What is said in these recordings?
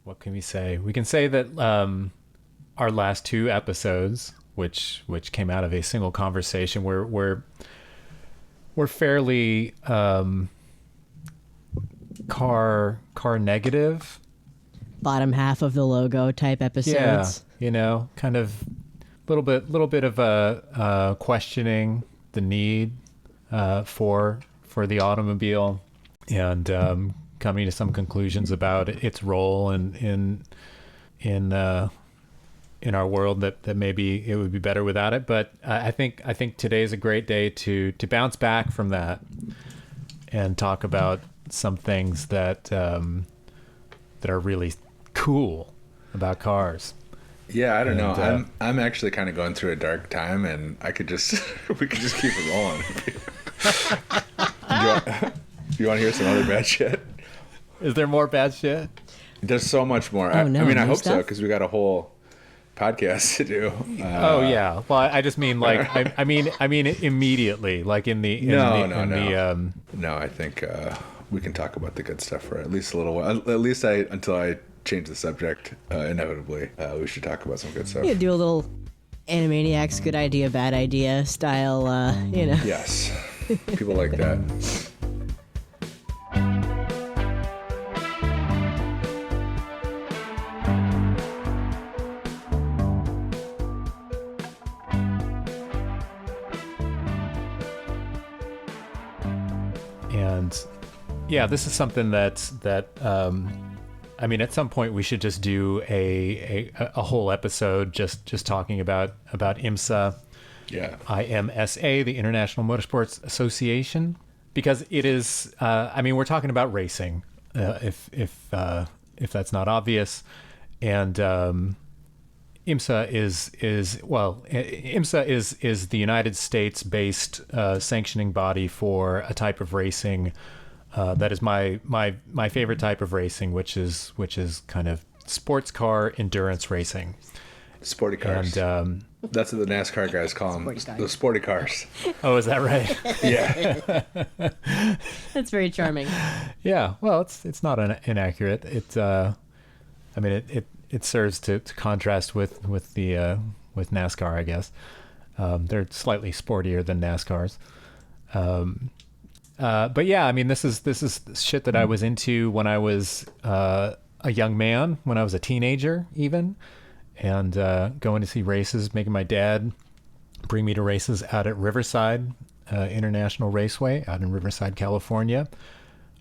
what can we say? We can say that our last two episodes, which came out of a single conversation, were fairly car negative. Bottom half of the logo type episodes. Yeah, kind of little bit of questioning the need for the automobile, and coming to some conclusions about its role in our world, that maybe it would be better without it. But I think today is a great day to bounce back from that and talk about some things that are really cool about cars. Yeah, I don't know. I'm actually kind of going through a dark time, and we could just keep it rolling. You want to hear some other bad shit? Is there more bad shit? There's so much more. Oh, no, I hope stuff? so, because we got a whole podcast to do. Oh yeah. Well, I just mean like I mean immediately, like No, I think we can talk about the good stuff for at least a little while. At least until I change the subject. Inevitably, we should talk about some good stuff. Yeah, do a little Animaniacs good idea, bad idea style. Yes, people like that. And yeah, this is something that I mean, at some point we should just do a whole episode just talking about IMSA. Yeah. IMSA, the International Motorsports Association, because it is. I mean, we're talking about racing, if that's not obvious, and IMSA is the United States-based sanctioning body for a type of racing that is my favorite type of racing, which is kind of sports car endurance racing. Sporty cars. And that's what the NASCAR guys call them. The sporty cars. Oh, is that right? Yeah. That's very charming. Yeah. Well, it's not inaccurate. I mean, it serves to contrast with NASCAR, I guess. They're slightly sportier than NASCARs. But yeah, I mean, this is shit that I was into when I was a young man, when I was a teenager, even, and going to see races, making my dad bring me to races out at Riverside International Raceway out in Riverside, California.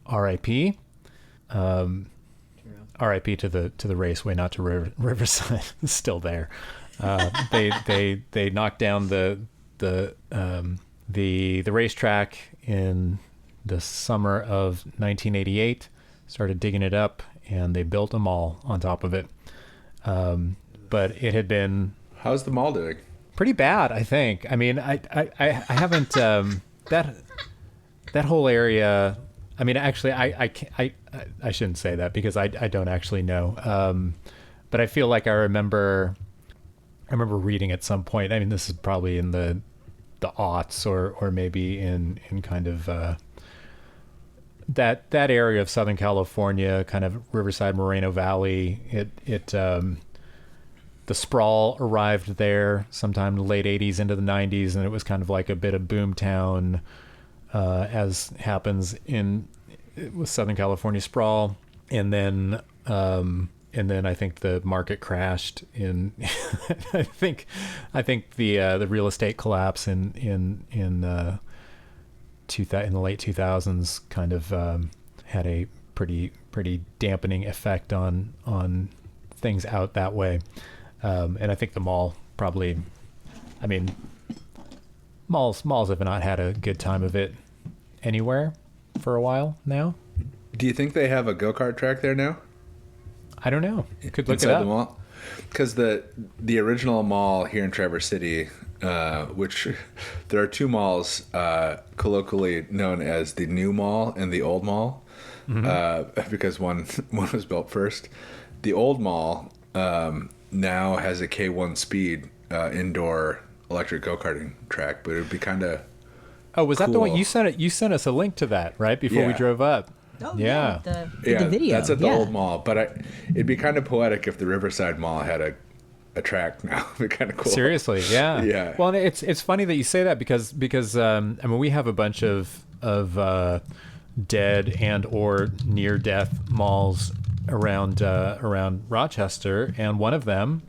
R.I.P. R.I.P. to the raceway, not to Riverside. It's still there. They knocked down the racetrack in the summer of 1988. Started digging it up, and they built a mall on top of it. But it had been. How's the mall doing? Pretty bad, I think. I mean, I haven't that whole area. I mean, actually, I shouldn't say that because I don't actually know. But I feel like I remember reading at some point. I mean, this is probably in the aughts or maybe in kind of that area of Southern California, kind of Riverside, Moreno Valley. The sprawl arrived there sometime in the late 80s into the 90s, and it was kind of like a bit of boom town, as happens with Southern California sprawl. And then I think the market crashed in. I think the real estate collapse in the late 2000s kind of had a pretty dampening effect on things out that way. And I think the mall probably, I mean, malls have not had a good time of it anywhere for a while now. Do you think they have a go-kart track there now? I don't know. You could look Inside it up. the mall? Because the original mall here in Traverse City, which there are two malls colloquially known as the new mall and the old mall, because one was built first. The old mall now has a K1 speed indoor electric go-karting track, but it would be kind of Oh, was that the cool. one you sent us a link to that right before we Yeah. drove up? Oh Yeah. the video. That's at the yeah. old mall. But it'd be kind of poetic if the Riverside Mall had a track now. It'd be kind of cool. Seriously, yeah. Yeah. Well, it's funny that you say that because I mean we have a bunch of dead and or near death malls around Rochester, and one of them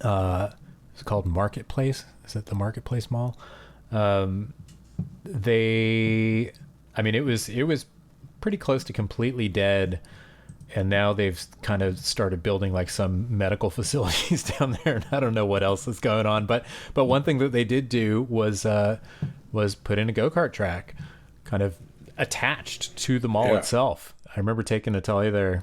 is called Marketplace. Is it the Marketplace Mall? I mean, it was pretty close to completely dead, and now they've kind of started building like some medical facilities down there, and I don't know what else is going on. But one thing that they did do was put in a go-kart track, kind of attached to the mall itself. I remember taking Natalia there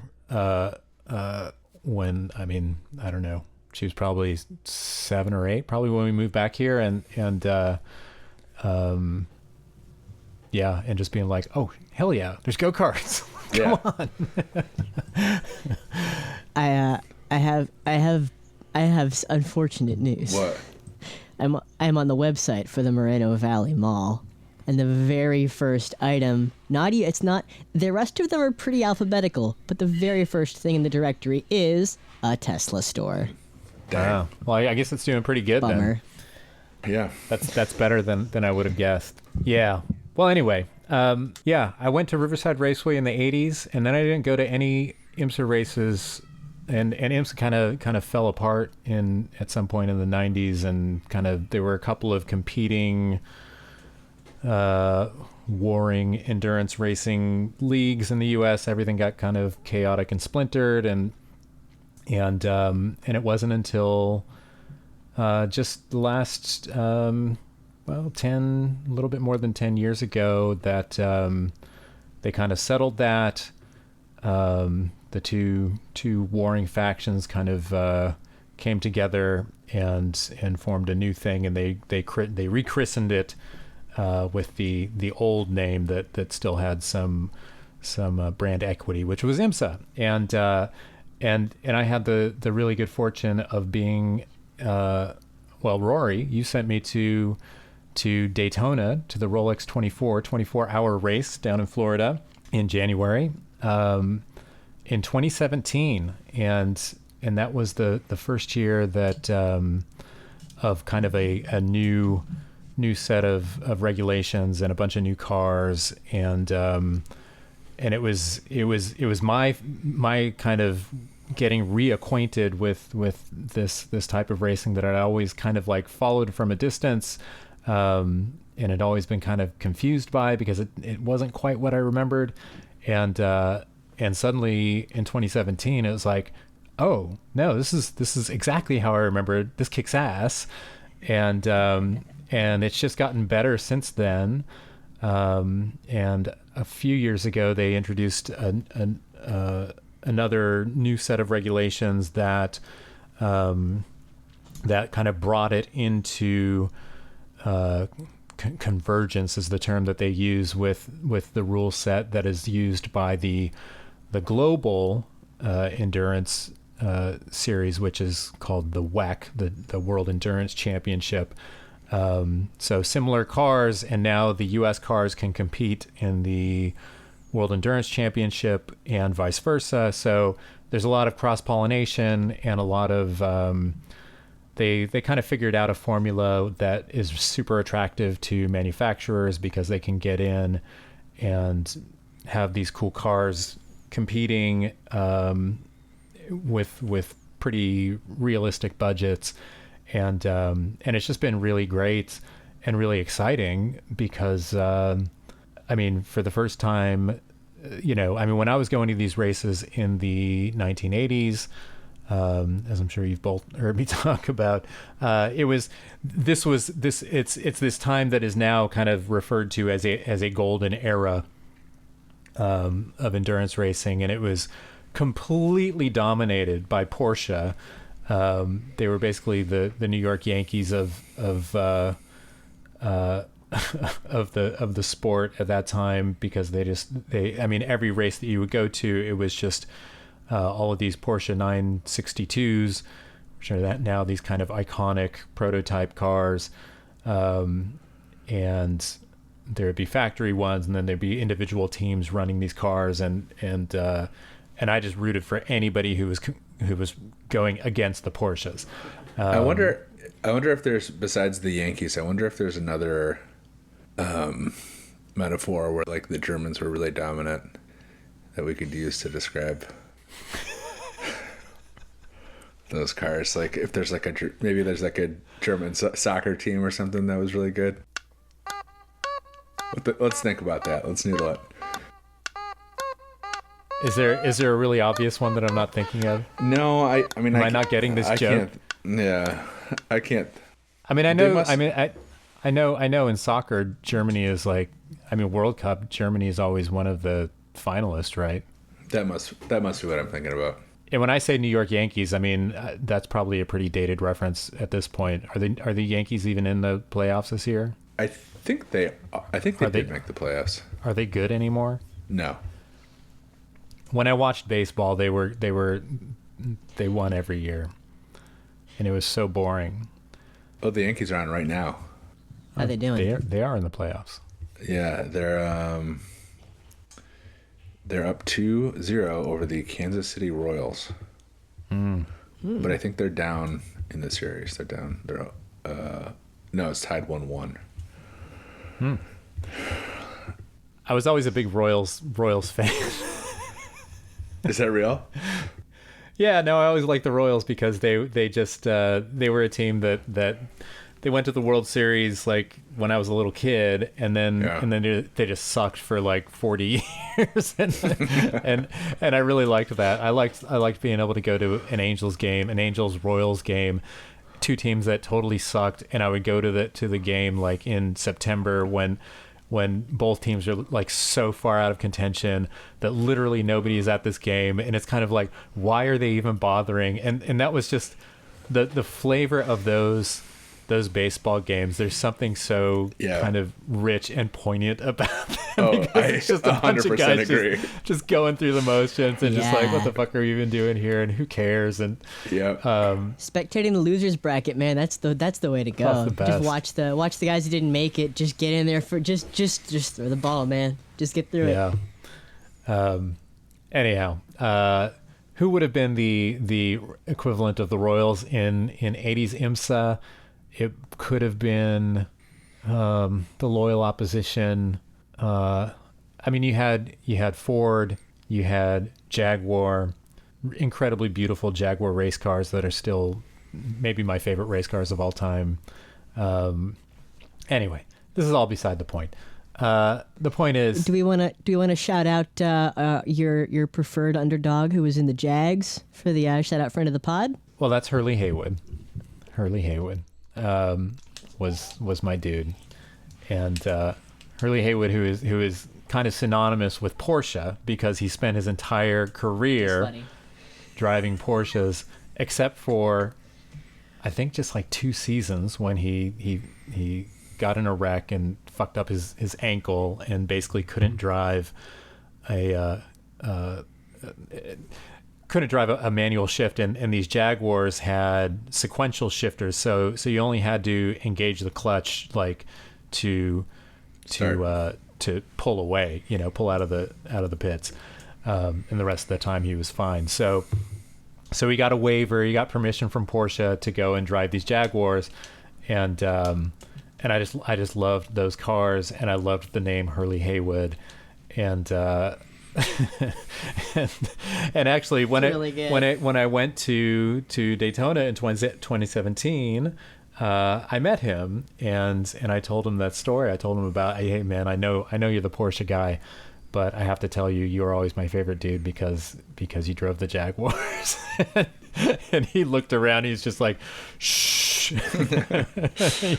when, I mean, I don't know, she was probably 7 or 8, probably when we moved back here, and just being like, oh hell yeah, there's go-karts. Come on. I have unfortunate news. What? I'm on the website for the Moreno Valley Mall, and the very first item, it's not, the rest of them are pretty alphabetical, but the very first thing in the directory is a Tesla store. Wow. Well, I guess it's doing pretty good. Bummer. Then. Yeah. That's better than I would have guessed. Yeah. Well, anyway, I went to Riverside Raceway in the 80s, and then I didn't go to any IMSA races, and IMSA kind of fell apart at some point in the 90s, and there were a couple of competing warring endurance racing leagues in the US. Everything got kind of chaotic and splintered, and it wasn't until just the last a little bit more than 10 years ago that they kind of settled that. The two warring factions kind of came together and formed a new thing, and they rechristened it with the old name that still had some brand equity, which was IMSA. And I had the really good fortune of being Rory, you sent me to Daytona, to the Rolex 24-hour race down in Florida in January in 2017, and that was the first year that of kind of a new set of regulations and a bunch of new cars, and it was my kind of getting reacquainted with this type of racing that I'd always kind of like followed from a distance, and had always been kind of confused by, because it wasn't quite what I remembered, and suddenly in 2017 it was like, oh no, this is exactly how I remembered. This kicks ass, and it's just gotten better since then. And a few years ago they introduced another new set of regulations that kind of brought it into convergence is the term that they use with the rule set that is used by the global endurance series, which is called the WEC, the World Endurance Championship. So similar cars, and now the U.S. cars can compete in the World Endurance Championship and vice versa. So there's a lot of cross-pollination and a lot of they kind of figured out a formula that is super attractive to manufacturers, because they can get in and have these cool cars competing with pretty realistic budgets, and it's just been really great and really exciting, because I mean, for the first time, when I was going to these races in the 1980s, as I'm sure you've both heard me talk about, it's this time that is now kind of referred to as a golden era of endurance racing, and it was completely dominated by Porsche. They were basically the New York Yankees of the sport at that time, because every race that you would go to, it was just all of these Porsche 962s, which are now these kind of iconic prototype cars, and there'd be factory ones, and then there'd be individual teams running these cars, and I just rooted for anybody who was going against the Porsches. I wonder if there's, besides the Yankees, I wonder if there's another metaphor where like the Germans were really dominant that we could use to describe those cars. Like if there's like maybe there's like a German soccer team or something that was really good. Let's think about that. Let's noodle it. Is there a really obvious one that I'm not thinking of? No, I mean, am I not getting this joke? I can't. I mean, I know. I know in soccer, Germany is like, I mean, World Cup, Germany is always one of the finalists, right? That must be what I'm thinking about. And when I say New York Yankees, I mean, that's probably a pretty dated reference at this point. Are the Yankees even in the playoffs this year? I think they did make the playoffs. Are they good anymore? No. When I watched baseball, they won every year, and it was so boring. Oh, the Yankees are on right now. How are they doing? They are in the playoffs. Yeah, they're up 2-0 over the Kansas City Royals. But I think they're down in the series. They're down. No, it's tied 1-1. I was always a big Royals fan. Is that real? Yeah, no, I always liked the Royals because they just they were a team that they went to the World Series like when I was a little kid, and then they just sucked for like 40 years, and I really liked that. I liked being able to go to an Angels game, an Angels Royals game, two teams that totally sucked, and I would go to the game like in September when both teams are like so far out of contention that literally nobody is at this game, and it's kind of like, why are they even bothering? And that was just the flavor of those baseball games. There's something so kind of rich and poignant about them. It's just a bunch of guys agree. Just going through the motions and just like, what the fuck are we even doing here, and who cares? And spectating the losers bracket, man, that's the way to go. Just watch the guys who didn't make it. Just get in there for just throw the ball, man. Just get through it. Anyhow, who would have been the equivalent of the Royals in 80s IMSA? It could have been the loyal opposition. I mean, you had Ford, you had Jaguar, incredibly beautiful Jaguar race cars that are still maybe my favorite race cars of all time. Anyway, this is all beside the point. The point is, do we want to shout out your preferred underdog who was in the Jags for the shout out friend of the pod? Well, that's Hurley Haywood. Hurley Haywood was my dude, and Hurley Haywood, who is kind of synonymous with Porsche because he spent his entire career driving Porsches, except for I think just like 2 seasons when he got in a wreck and fucked up his ankle and basically couldn't drive a manual shift, and these Jaguars had sequential shifters, so you only had to engage the clutch like to pull away, pull out of the pits, and the rest of the time he was fine. So he got a waiver, he got permission from Porsche to go and drive these Jaguars, and I just loved those cars, and I loved the name Hurley Haywood, and and actually when I went to Daytona in 2017, I met him and I told him that story. I told him about, hey man, I know you're the Porsche guy, but I have to tell you, you're always my favorite dude because you drove the Jaguars. And he looked around. He's just like, shh.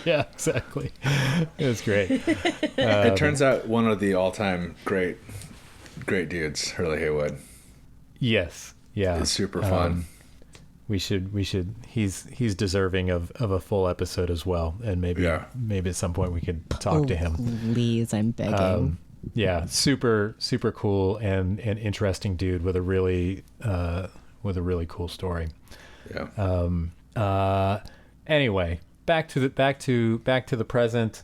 Yeah, exactly. It was great. It turns out one of the all-time great dudes, Hurley Haywood. Yes. Yeah. It's super fun. We should. He's deserving of a full episode as well, and maybe at some point we could talk to him. Please, I'm begging. Yeah, super cool and interesting dude with a really cool story. Yeah. Anyway, back to the present.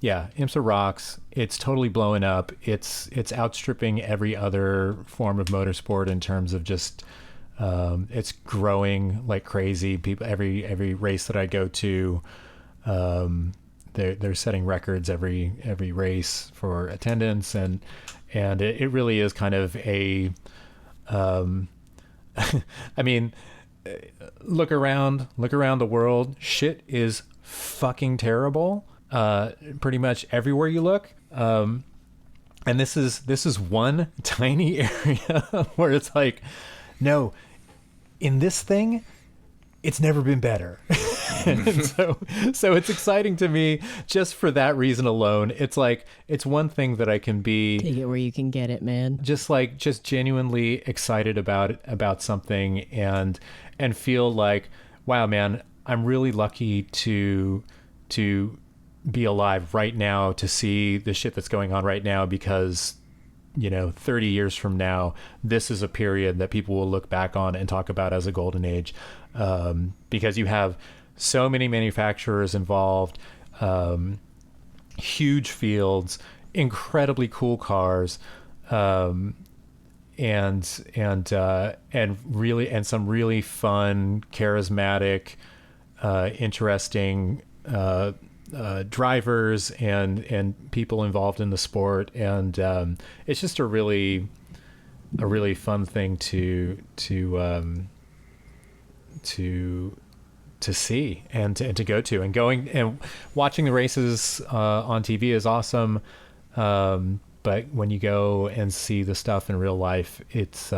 IMSA rocks. It's totally blowing up. It's outstripping every other form of motorsport in terms of just it's growing like crazy. People, every race that I go to, they're setting records every race for attendance, and it really is kind of a I mean, look around the world. Shit is fucking terrible. Pretty much everywhere you look. And this is one tiny area where it's like, no, in this thing, it's never been better. And so it's exciting to me just for that reason alone. It's like, it's one thing that I can be, Take it where you can get it, man. just genuinely excited about something and feel like, wow, man, I'm really lucky to be alive right now to see the shit that's going on right now, because 30 years from now, this is a period that people will look back on and talk about as a golden age, because you have so many manufacturers involved, huge fields, incredibly cool cars, and some really fun, charismatic, interesting drivers and people involved in the sport, and it's just a really fun thing to see and to go to, and going and watching the races on TV is awesome, but when you go and see the stuff in real life, it's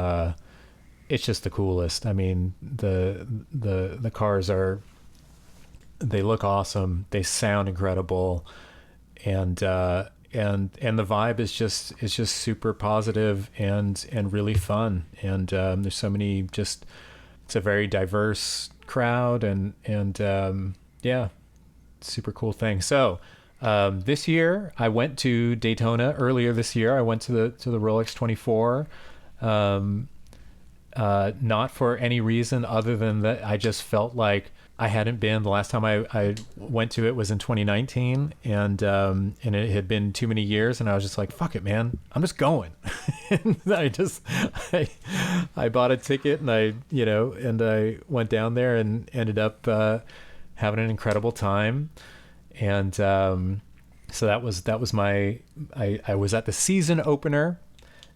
just the coolest. I mean, the cars they look awesome, they sound incredible, and the vibe is just super positive and really fun, and there's so many, just, it's a very diverse crowd, and super cool thing. So this year I went to Daytona. Earlier this year I went to the Rolex 24, not for any reason other than that I just felt like I hadn't been. The last time I went to it was in 2019, and it had been too many years, and I was just like, fuck it, man, I'm just going. And I bought a ticket, and I went down there and ended up having an incredible time. And so that was my, I was at the season opener,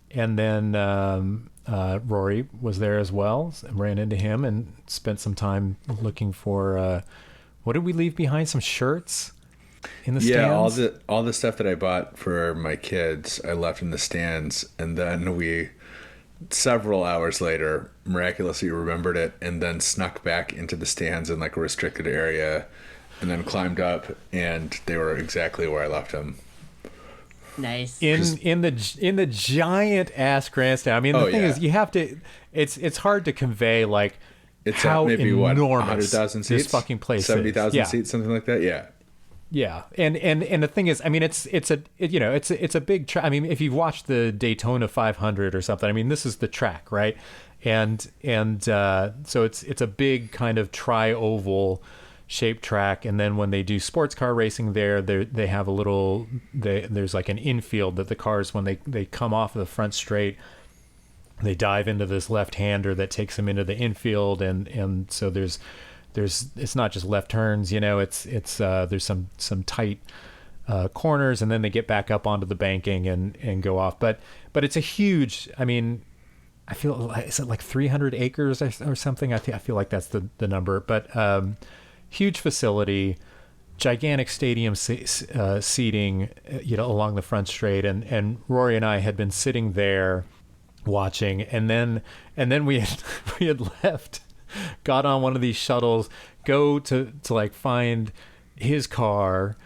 and then Rory was there as well. I ran into him and spent some time looking for what did we leave behind? Some shirts in the stands? Yeah, all the stuff that I bought for my kids I left in the stands, and then we, several hours later, miraculously remembered it, and then snuck back into the stands in like a restricted area, and then climbed up, and they were exactly where I left them. Nice. In the giant ass grandstand. I mean, the thing is, you have to. It's hard to convey like it's how maybe enormous 100,000 seats, this fucking place 70,000 is. seats, something like that. Yeah. Yeah, and the thing is, I mean, it's a big track. I mean, if you've watched the Daytona 500 or something, I mean, this is the track, right? And so it's a big kind of tri-oval shaped track, and then when they do sports car racing there, they have a little, there's like an infield that the cars, when they come off of the front straight, they dive into this left-hander that takes them into the infield, and so there's it's not just left turns, it's there's some tight corners, and then they get back up onto the banking and go off, but it's a huge, I mean, I feel like, is it like 300 acres or something? I feel like that's the number, but huge facility, gigantic stadium seating, along the front straight, and Rory and I had been sitting there watching, and then we had left, got on one of these shuttles, go to like find his car,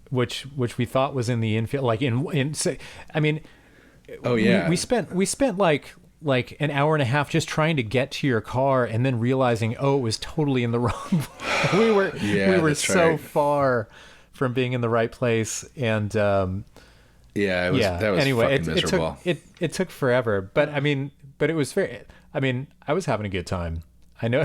which we thought was in the infield, like I mean, oh yeah, we spent like an hour and a half just trying to get to your car, and then realizing, it was totally in the wrong place. we were so far from being in the right place, and that was anyway, fucking miserable. It took forever, but it was very, I was having a good time. I know.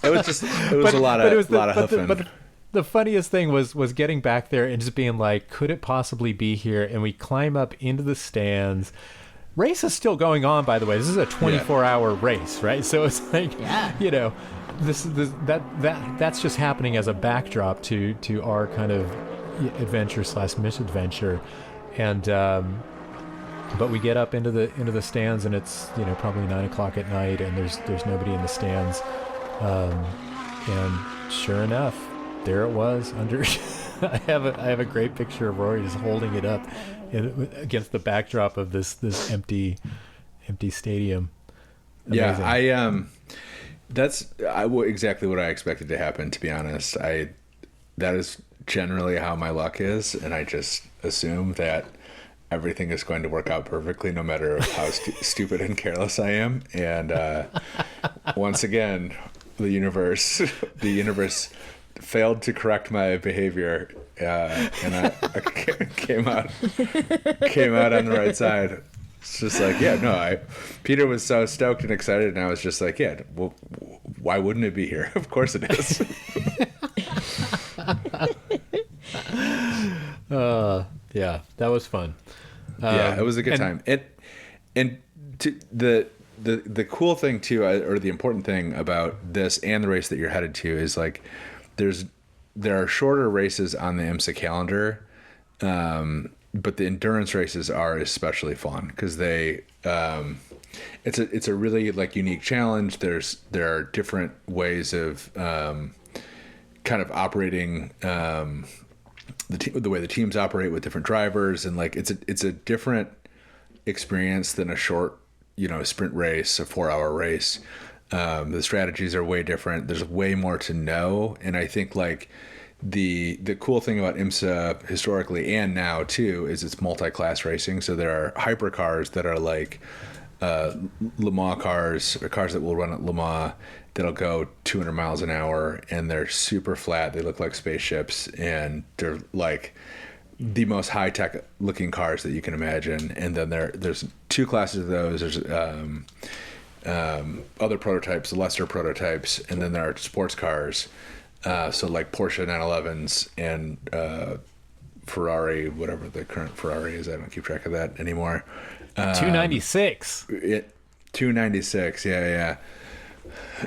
It was a lot of hoofing. the funniest thing was getting back there and just being like, could it possibly be here? And we climb up into the stands. Race is still going on, by the way. This is a 24-hour race, right? So it's like, you know, that's just happening as a backdrop to our kind of adventure / misadventure. And but we get up into the stands, and it's, you know, probably 9 o'clock at night, and there's nobody in the stands. And sure enough, there it was under. I have a great picture of Rory just holding it up against the backdrop of this empty stadium. Amazing. Yeah, that's exactly what I expected to happen. To be honest, that is generally how my luck is, and I just assume that everything is going to work out perfectly, no matter how stupid and careless I am. And once again, the universe failed to correct my behavior, and I came out on the right side. It's just like, Peter was so stoked and excited, and I was just like, yeah, well, why wouldn't it be here? Of course it is. Yeah, that was fun. Yeah, it was a good time. And the cool thing too, or the important thing about this and the race that you're headed to is like, there are shorter races on the IMSA calendar, but the endurance races are especially fun because it's a really like unique challenge. There are different ways of kind of operating the way the teams operate with different drivers, and like it's a different experience than a short, you know, sprint race, a 4-hour race. The strategies are way different. There's way more to know, and I think like the cool thing about IMSA historically and now too is it's multi-class racing. So there are hypercars that are like Le Mans cars, or cars that will run at Le Mans, that'll go 200 miles an hour, and they're super flat. They look like spaceships, and they're like the most high-tech looking cars that you can imagine. And then there's two classes of those. There's other prototypes, lesser prototypes, and then there are sports cars. So like Porsche 911s and Ferrari, whatever the current Ferrari is. I don't keep track of that anymore. 296. 296, yeah.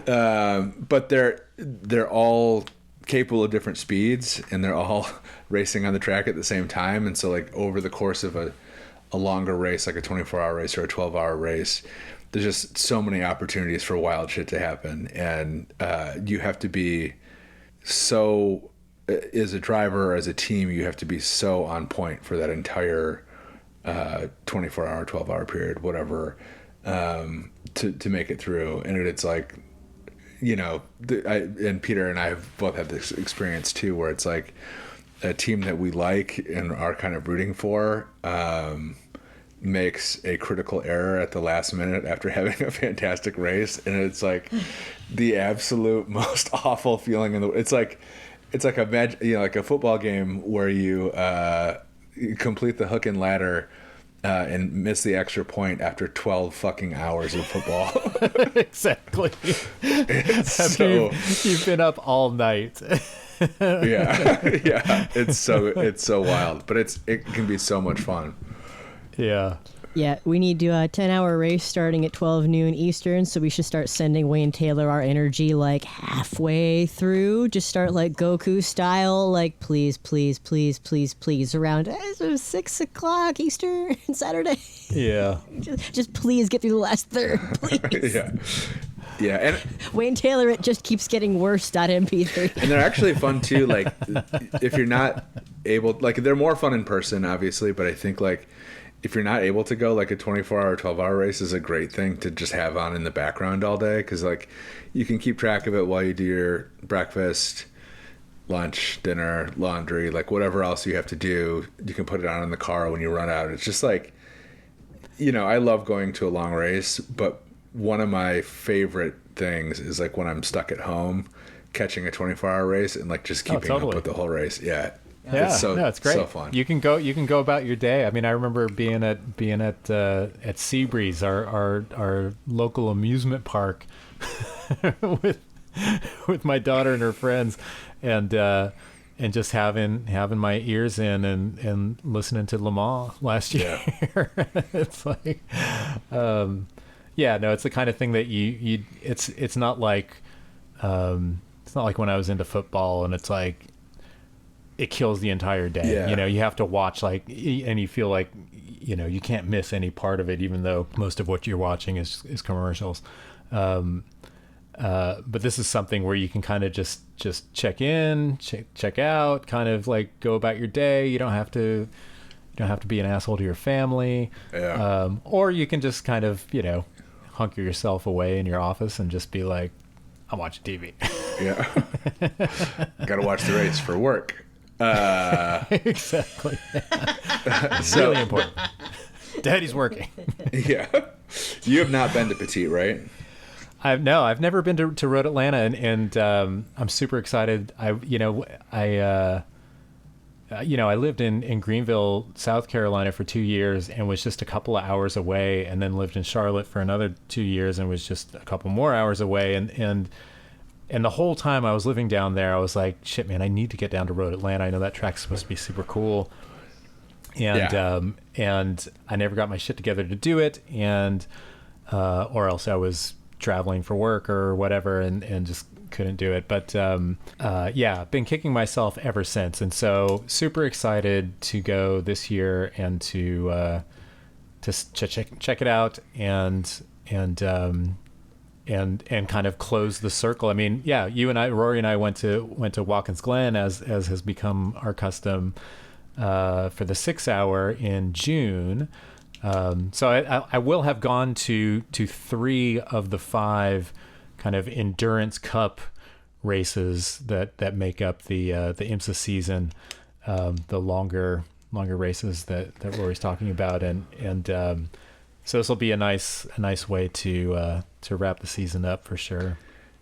But they're all capable of different speeds, and they're all racing on the track at the same time. And so like over the course of a longer race, like a 24-hour race or a 12-hour race, there's just so many opportunities for wild shit to happen. And you have to be so, as a driver or as a team, you have to be so on point for that entire 24-hour, 12-hour period, whatever, to make it through. And it's like, you know, and Peter and I have both had this experience too, where it's like a team that we like and are kind of rooting for makes a critical error at the last minute after having a fantastic race, and it's like the absolute most awful feeling in the. It's like like a football game where you complete the hook and ladder and miss the extra point after 12 fucking hours of football. Exactly. You've been up all night. yeah. It's so wild, but it can be so much fun. Yeah. Yeah, we need to a 10-hour race starting at 12 noon Eastern, so we should start sending Wayne Taylor our energy like halfway through. Just start like Goku style, like please, around 6 o'clock Eastern Saturday. Yeah. just please get through the last third, please. Yeah, and Wayne Taylor, it just keeps getting worse. MP3. And they're actually fun too. Like if you're not able, like they're more fun in person, obviously, but I think like if you're not able to go, like a 24-hour, 12-hour race is a great thing to just have on in the background all day, because like you can keep track of it while you do your breakfast, lunch, dinner, laundry, like whatever else you have to do. You can put it on in the car when you run out. It's just like, you know, I love going to a long race, but one of my favorite things is like when I'm stuck at home catching a 24-hour race and like just keeping up with the whole race. Yeah. Yeah, it's great. So fun. You can go about your day. I mean, I remember being at Seabreeze, our local amusement park, with my daughter and her friends, and and just having my ears in and listening to Le Mans last year. It's like, yeah, no, it's the kind of thing that it's not like, it's not like when I was into football and it's like, it kills the entire day. Yeah. You know, you have to watch and you feel like, you know, you can't miss any part of it, even though most of what you're watching is commercials. But this is something where you can kind of just check in, check out, kind of like go about your day. You don't have to be an asshole to your family. Yeah. Or you can just kind of, you know, hunker yourself away in your office and just be like, I'm watching TV. Yeah. Got to watch the race for work. Exactly. Really important. Daddy's working. Yeah. You have not been to Petite, right? I've never been to Road Atlanta, and I'm super excited. I lived in Greenville, South Carolina for 2 years and was just a couple of hours away, and then lived in Charlotte for another 2 years and was just a couple more hours away. And the whole time I was living down there, I was like, shit, man, I need to get down to Road Atlanta. I know that track's supposed to be super cool. And I never got my shit together to do it. And, or else I was traveling for work or whatever and just couldn't do it. But, been kicking myself ever since. And so super excited to go this year and to check it out and kind of close the circle. I mean, yeah, Rory and I went to Watkins Glen as has become our custom for the 6 hour in June. So I will have gone to 3 of the 5 kind of endurance cup races that make up the IMSA season, the longer races that Rory's talking about, and so this will be a nice way to wrap the season up for sure.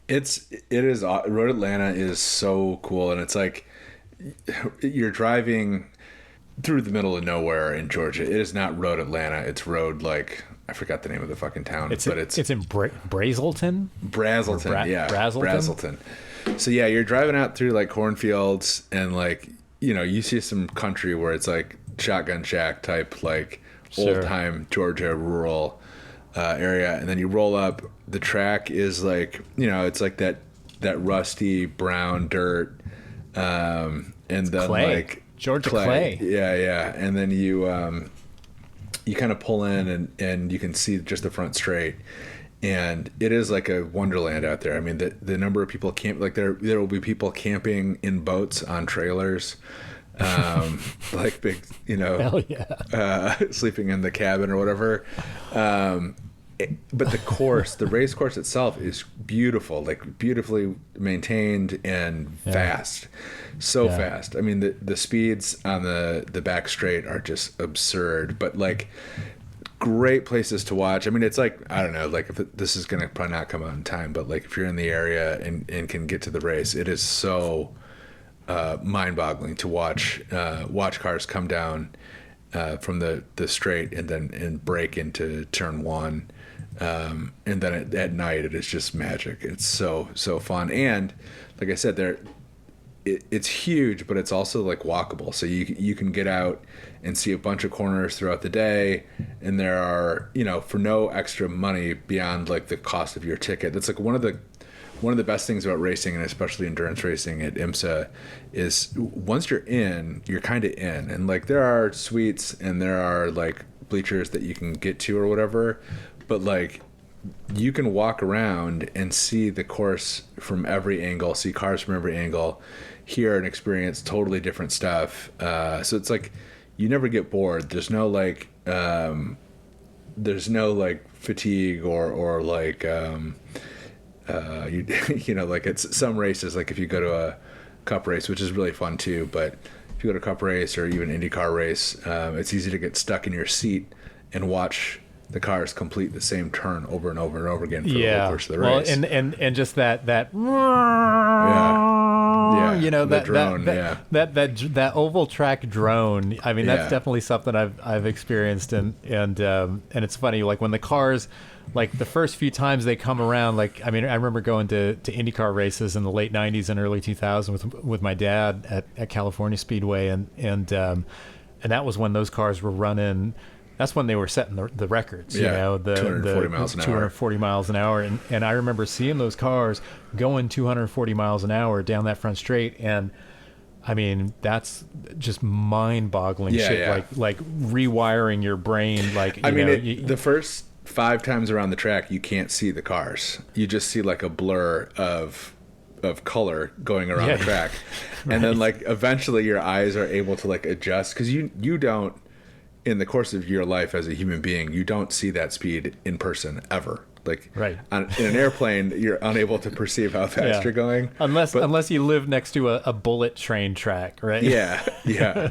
It is Road Atlanta is so cool, and it's like you're driving through the middle of nowhere in Georgia. It is not Road Atlanta. It's Road, like, I forgot the name of the fucking town. It's in Brazelton? Brazelton, yeah. Brazelton. So yeah, you're driving out through like cornfields and like, you know, you see some country where it's like shotgun shack type, like Sure. old time Georgia rural area. And then you roll up, the track is like, you know, it's like that rusty brown dirt. And then clay. like Georgia clay. Yeah. And then you kind of pull in and you can see just the front straight, and it is like a wonderland out there. I mean, the number of people there will be people camping in boats on trailers, like big, you know, Hell yeah. Sleeping in the cabin or whatever. But the race course itself is beautiful, like beautifully maintained and fast. Fast. I mean, the speeds on the back straight are just absurd, but like great places to watch. I mean, it's like, I don't know, like if this is going to probably not come out in time, but like if you're in the area and can get to the race, it is so mind-boggling to watch cars come down from the straight and break into turn 1. And then at night, it is just magic. It's so fun. And like I said, it's huge, but it's also like walkable. So you can get out and see a bunch of corners throughout the day. And there are, you know, for no extra money beyond like the cost of your ticket. That's like one of the best things about racing, and especially endurance racing at IMSA, is once you're in, you're kind of in. And like there are suites and there are like bleachers that you can get to or whatever, but like you can walk around and see the course from every angle, see cars from every angle, hear and experience totally different stuff. So it's like you never get bored. There's no like fatigue or like you know, like it's some races, like if you go to a cup race, which is really fun too, but if you go to a cup race or even IndyCar race, it's easy to get stuck in your seat and watch the cars complete the same turn over and over and over again for the whole course of the race. Well, and just that yeah, Yeah, you know, the that drone, that, yeah. that oval track drone. I mean, that's Yeah. definitely something I've experienced, and it's funny, like when the cars, like the first few times they come around, like I mean, I remember going to IndyCar races in the late '90s and early 2000s with my dad at California Speedway, and that was when those cars were running. That's when they were setting the records, you Yeah, know, 240 miles an hour. 240 miles an hour. And I remember seeing those cars going 240 miles an hour down that front straight. And I mean, that's just mind boggling Yeah, shit. yeah. Like rewiring your brain. Like, I mean, you, the first 5 times around the track, you can't see the cars. You just see like a blur of color going around Yeah. the track. Right. And then like eventually your eyes are able to like adjust, because you don't, in the course of your life as a human being, you don't see that speed in person ever. Like Right. In an airplane, you're unable to perceive how fast Yeah. you're going. Unless you live next to a bullet train track, right? Yeah, yeah.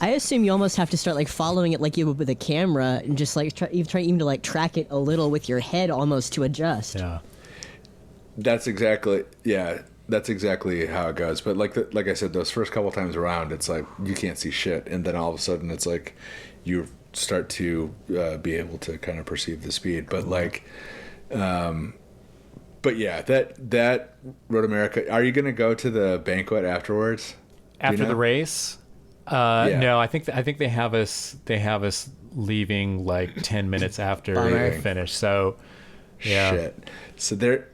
I assume you almost have to start like following it like you would with a camera, and just like try even to like track it a little with your head almost to adjust. Yeah. That's exactly how it goes. But like I said, those first couple times around, it's like you can't see shit, and then all of a sudden it's like you start to be able to kind of perceive the speed. But like, but yeah, that Road America. Are you gonna go to the banquet afterwards? Do you After know? the race, Yeah. no, I think they have us leaving like 10 minutes after Bummer. we finish. So yeah. Shit. So there,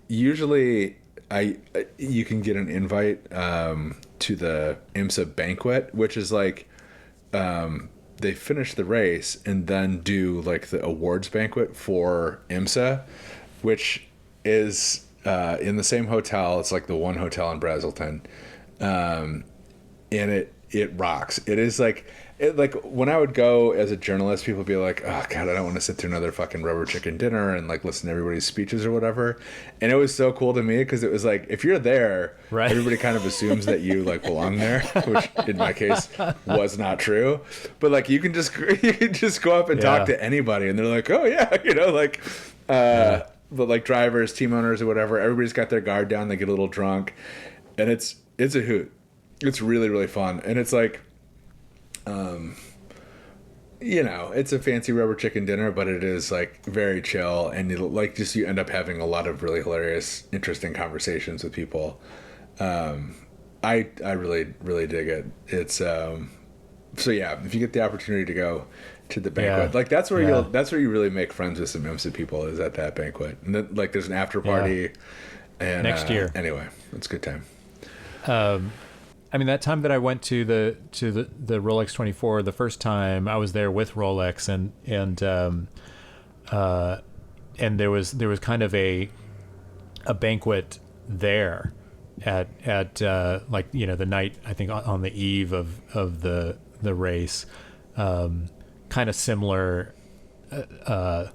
usually you can get an invite to the IMSA banquet, which is like they finish the race and then do like the awards banquet for IMSA, which is in the same hotel. It's like the one hotel in Brazelton, and it rocks. It is like. Like when I would go as a journalist, people would be like, "Oh God, I don't want to sit through another fucking rubber chicken dinner and like listen to everybody's speeches or whatever." And it was so cool to me because it was like, if you're there, Right. everybody kind of assumes that you like belong there, which in my case was not true. But like you can just go up and Yeah. talk to anybody, and they're like, "Oh yeah," you know, like. But like drivers, team owners, or whatever, everybody's got their guard down. They get a little drunk, and it's a hoot. It's really really fun, and it's like. You know, it's a fancy rubber chicken dinner, but it is like very chill, and you end up having a lot of really hilarious, interesting conversations with people. I really really dig it. It's so yeah, if you get the opportunity to go to the banquet, Yeah. like that's where Yeah. that's where you really make friends with some IMSA people, is at that banquet. And then, like there's an after party, and Next year. Anyway, it's a good time. I mean, that time that I went to the Rolex 24, the first time I was there with Rolex, and there was kind of a banquet there at like, you know, the night, I think on the eve of the race, kind of similar. I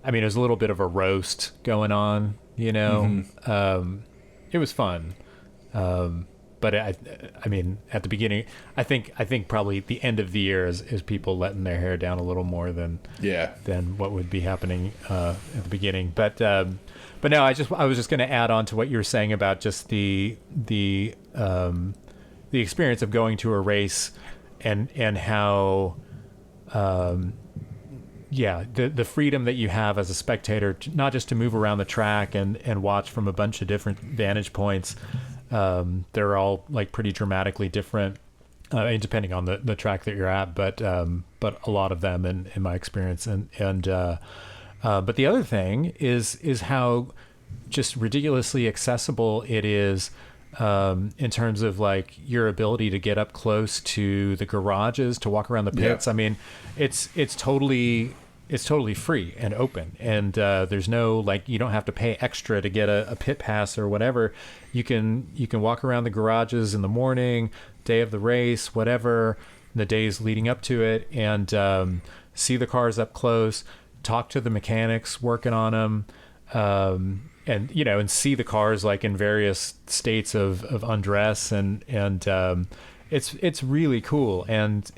mean, it was a little bit of a roast going on, you know. It was fun. But I mean, at the beginning, I think probably the end of the year is people letting their hair down a little more than what would be happening at the beginning. But no, I was just going to add on to what you were saying about just the experience of going to a race and how the freedom that you have as a spectator, not just to move around the track and watch from a bunch of different vantage points. They're all like pretty dramatically different, depending on the track that you're at, but a lot of them in my experience. But the other thing is how just ridiculously accessible it is, in terms of like your ability to get up close to the garages, to walk around the pits. Yeah. I mean, it's totally free and open, and there's no, like, you don't have to pay extra to get a pit pass or whatever. You can walk around the garages in the morning, day of the race, whatever, the days leading up to it, and see the cars up close, talk to the mechanics working on them, and you know, and see the cars like in various states of undress, and it's really cool, and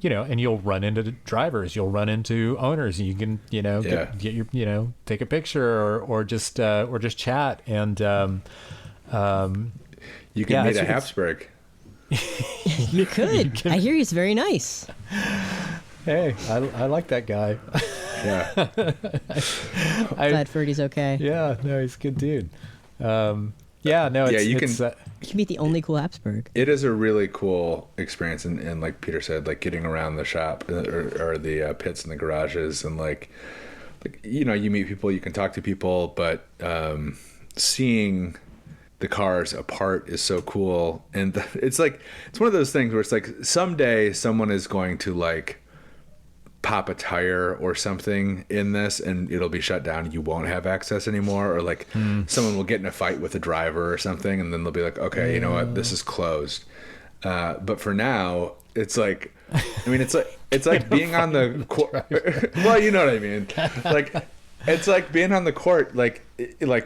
and you'll run into drivers, you'll run into owners, and you can, get your, take a picture or just chat. And, you can meet a Habsburg. You could. I hear he's very nice. Hey, I like that guy. Yeah. Glad Ferdy's okay. Yeah, no, he's a good dude. You can meet the only cool Habsburg. It is a really cool experience, and like Peter said, like getting around the shop or the pits and the garages, and like you meet people, you can talk to people, but seeing the cars apart is so cool. And it's one of those things where it's like someday someone is going to like pop a tire or something in this and it'll be shut down. You won't have access anymore, or like someone will get in a fight with a driver or something, and then they'll be like, okay, you know what, this is closed. But for now, it's like, I mean, it's like being on the court. Well, you know what I mean. Like, it's like being on the court, like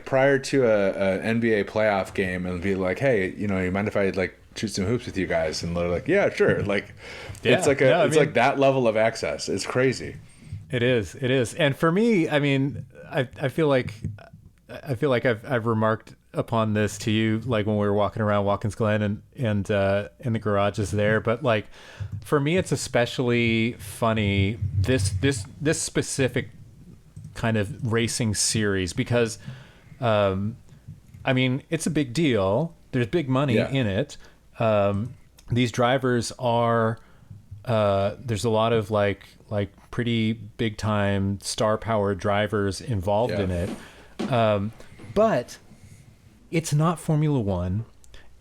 prior to a NBA playoff game, and be like, hey, you mind if I like shoot some hoops with you guys? And they're like, yeah, sure. Like, it's like like that level of access. It's crazy. It is. And for me, I mean, I feel like I've remarked upon this to you, like when we were walking around Watkins Glen and in the garages there. But like, for me, it's especially funny this specific kind of racing series because, I mean, it's a big deal. There's big money in it. These drivers are, there's a lot of like pretty big time star power drivers involved in it. But it's not Formula One.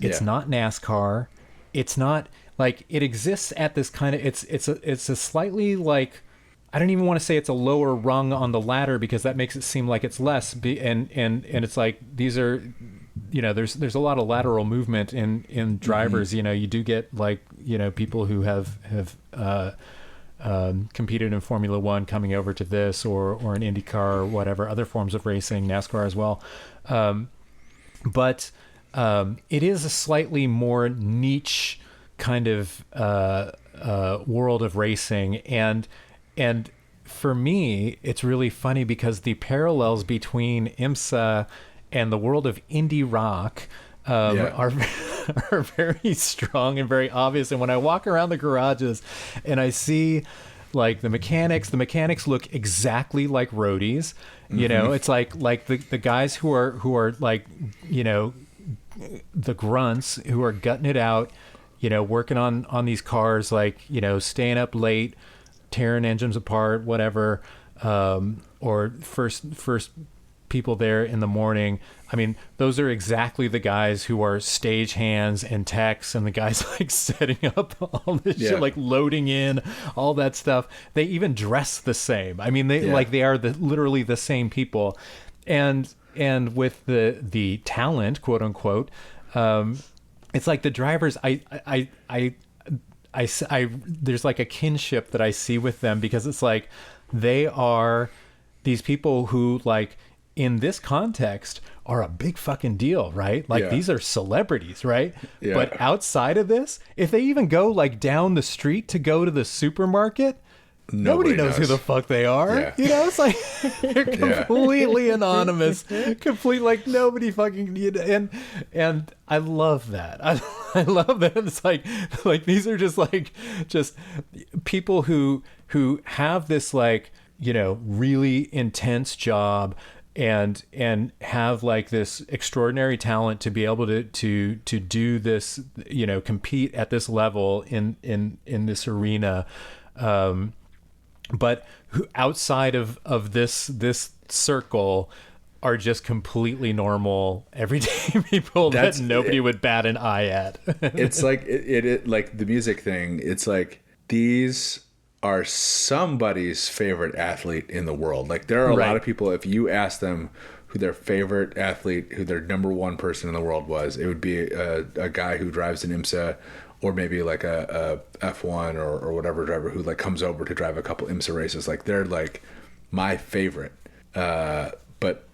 It's not NASCAR. It's not like, it exists at this kind of, it's a slightly like, I don't even want to say it's a lower rung on the ladder because that makes it seem like it's less. And it's like, these are, there's a lot of lateral movement in drivers. Mm-hmm. You do get like, people who have competed in Formula One coming over to this or an IndyCar or whatever, other forms of racing, NASCAR as well. But it is a slightly more niche kind of world of racing. And for me, it's really funny because the parallels between IMSA and the world of indie rock are very strong and very obvious. And when I walk around the garages and I see like the mechanics look exactly like roadies. Mm-hmm. It's like the guys who are like, the grunts who are gutting it out, working on these cars, like, staying up late, tearing engines apart, whatever, or first people there in the morning. I mean, those are exactly the guys who are stage hands and techs and the guys like setting up all this shit, like loading in all that stuff. They even dress the same. I mean, they are literally the same people. And with the talent, quote unquote, it's like the drivers, I there's like a kinship that I see with them because it's like they are these people who, like, in this context are a big fucking deal, right? Like these are celebrities, right? Yeah. But outside of this, if they even go like down the street to go to the supermarket, nobody knows who the fuck they are. Yeah. It's like they're completely anonymous, like nobody fucking, and I love that. I love that. It's like these are just people who have this like, really intense job and have like this extraordinary talent to be able to do this, compete at this level in this arena. But who outside of this circle are just completely normal, everyday people that nobody would bat an eye at. It's like it like the music thing. It's like these are somebody's favorite athlete in the world. Like there are a lot of people, if you ask them who their favorite athlete, who their number one person in the world was, it would be a guy who drives an IMSA, or maybe like a F1 or whatever driver who like comes over to drive a couple IMSA races. Like they're like my favorite, but